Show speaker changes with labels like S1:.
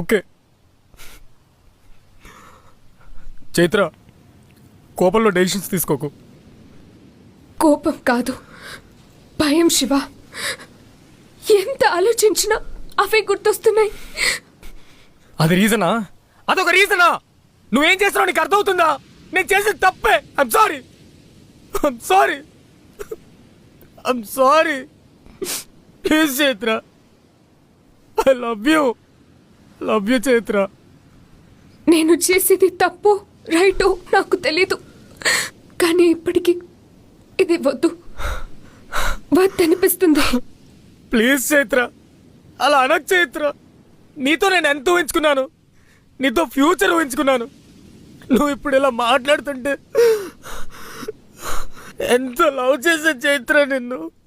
S1: Okay Chaitra, కోపంలో decisions తీసుకోకు.
S2: కోపం కాదు, భయం శివ. ఎంత ఆలోచించినా అవే గుర్తొస్తున్నాయి.
S1: అది రీజనా? అదొక రీజనా? నువ్వేం చేస్తున్నావు నీకు అర్థమవుతుందా? నేను చేసేది తప్పే. I'm sorry, I'm sorry, I'm sorry. Please Chaitra, I love you Chaitra.
S2: నేను చేసేది తప్పు రైటో నాకు తెలీదు, కానీ ఇప్పటికీ ఇది వద్దనిపిస్తుంది.
S1: ప్లీజ్ చైత్ర, అలా అనకు చైత్ర. నీతో నేను ఎంత ఊహించుకున్నాను, నీతో ఫ్యూచర్ ఊహించుకున్నాను. నువ్వు ఇప్పుడు ఇలా మాట్లాడుతుంటే ఎంత లవ్ చేసే చైత్ర నిన్ను.